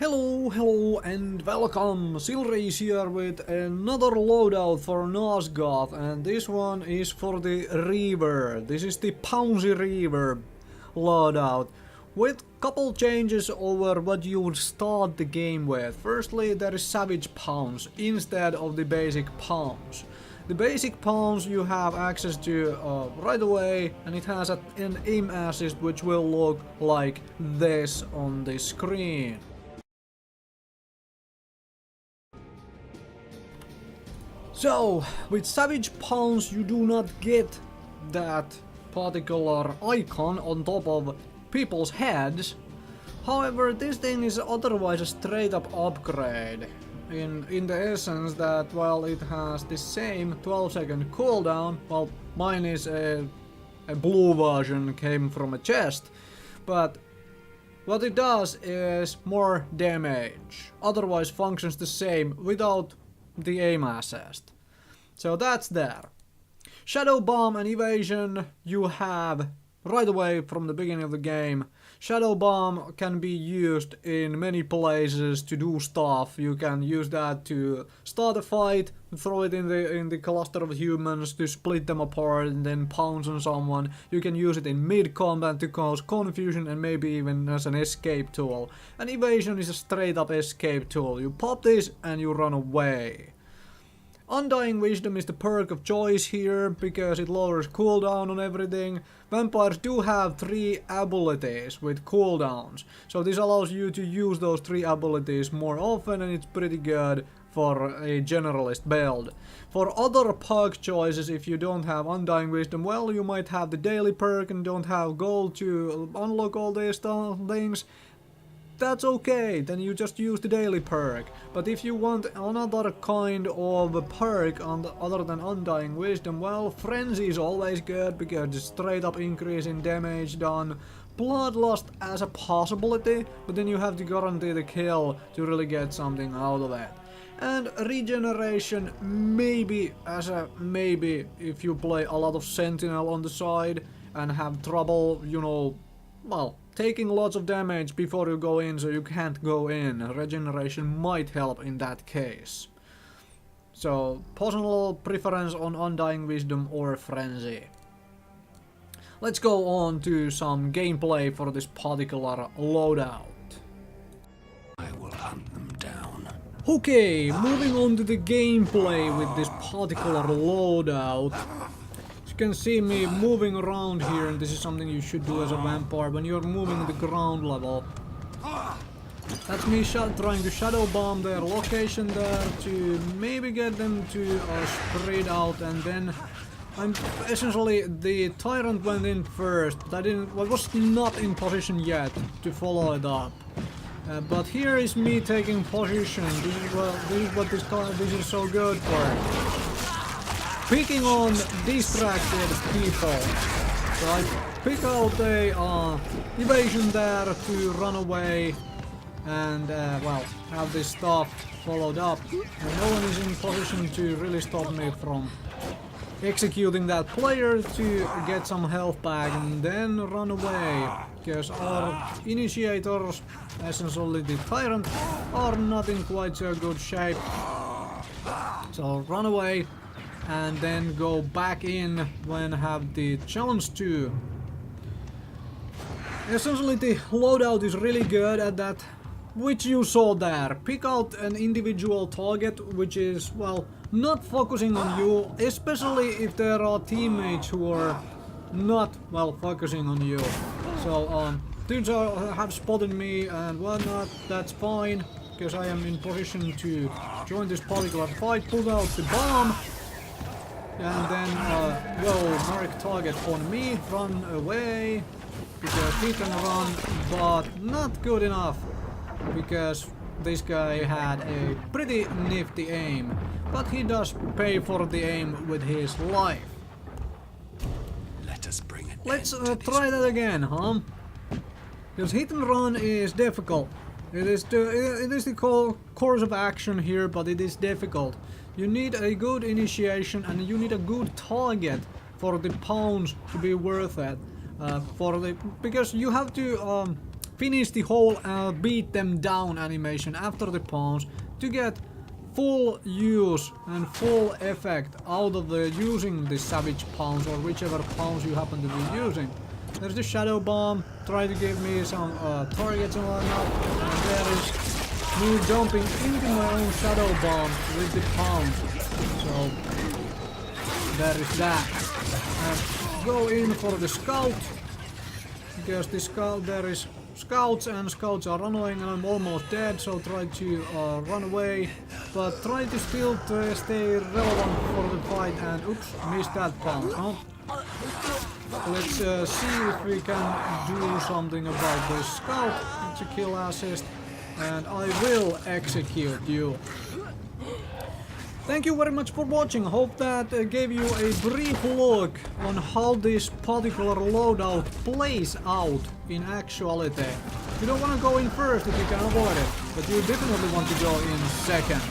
Hello and welcome! Silrace here with another loadout for Nosgoth, and this one is for the Reaver. This is the Pouncy Reaver loadout with couple changes over what you would start the game with. Firstly, there is Savage Pounce instead of the basic Pounce. The basic Pounce you have access to right away, and it has an aim assist which will look like this on the screen. So, with Savage Pounce you do not get that particular icon on top of people's heads. However, this thing is otherwise a straight up upgrade. In the essence that, well, it has the same 12-second cooldown. Well, mine is a blue version, came from a chest. But what it does is more damage. Otherwise functions the same without the aim assist. So that's there. Shadow Bomb and Evasion you have right away from the beginning of the game. Shadow Bomb can be used in many places to do stuff. You can use that to start a fight, throw it in the cluster of humans to split them apart and then pounce on someone. You can use it in mid-combat to cause confusion and maybe even as an escape tool. And Evasion is a straight up escape tool. You pop this and you run away. Undying Wisdom is the perk of choice here, because it lowers cooldown on everything. Vampires do have 3 abilities with cooldowns, so this allows you to use those 3 abilities more often, and it's pretty good for a generalist build. For other perk choices, if you don't have Undying Wisdom, well, you might have the daily perk and don't have gold to unlock all these things. That's okay, then you just use the daily perk. But if you want another kind of perk other than Undying Wisdom, well, Frenzy is always good because it's straight up increase in damage done. Bloodlust as a possibility, but then you have to guarantee the kill to really get something out of it. And Regeneration, maybe as a maybe if you play a lot of Sentinel on the side and have trouble, you know, well, taking lots of damage before you go in, so you can't go in. Regeneration might help in that case. So, personal preference on Undying Wisdom or Frenzy. Let's go on to some gameplay for this particular loadout. I will hunt them down. Okay, moving on to the gameplay with this particular loadout. You can see me moving around here, and this is something you should do as a vampire when you're moving the ground level. That's me trying to shadow bomb their location there to maybe get them to spread out, and then I'm essentially the tyrant went in first, but I was not in position yet to follow it up. But here is me taking position. This is so good for. Picking on distracted people. So I pick out a evasion there to run away and well, have this stuff followed up. And no one is in position to really stop me from executing that player to get some health back and then run away. Because our initiators, essentially the tyrant, are not in quite so good shape. So run away and then go back in when have the chance to. Essentially the loadout is really good at that, which you saw there. Pick out an individual target which is, well, not focusing on you, especially if there are teammates who are not, well, focusing on you. So dudes have spotted me and whatnot, that's fine, because I am in position to join this particular fight, pull out the bomb, and then go mark target on me, run away, because he can run, but not good enough, because this guy had a pretty nifty aim, but he does pay for the aim with his life. Let us bring it. Let's try that again, huh? Because hit and run is difficult. It is the course of action here, but it is difficult. You need a good initiation and you need a good target for the pounds to be worth it. Because you have to finish the whole beat them down animation after the pounce to get full use and full effect out of the using the savage pounce or whichever pounce you happen to be using. There's the shadow bomb, try to give me some targets and whatnot, and there is me jumping into my own shadow bomb with the pounce. So there is that. And go in for the scout, because the scout, there is scouts and scouts are annoying and I'm almost dead, so try to run away, but try to still stay relevant for the fight. And oops, missed that pounce, huh? Let's see if we can do something about the scout. It's a kill assist and I will execute you. Thank you very much for watching. Hope that gave you a brief look on how this particular loadout plays out in actuality. You don't want to go in first if you can avoid it, but you definitely want to go in second.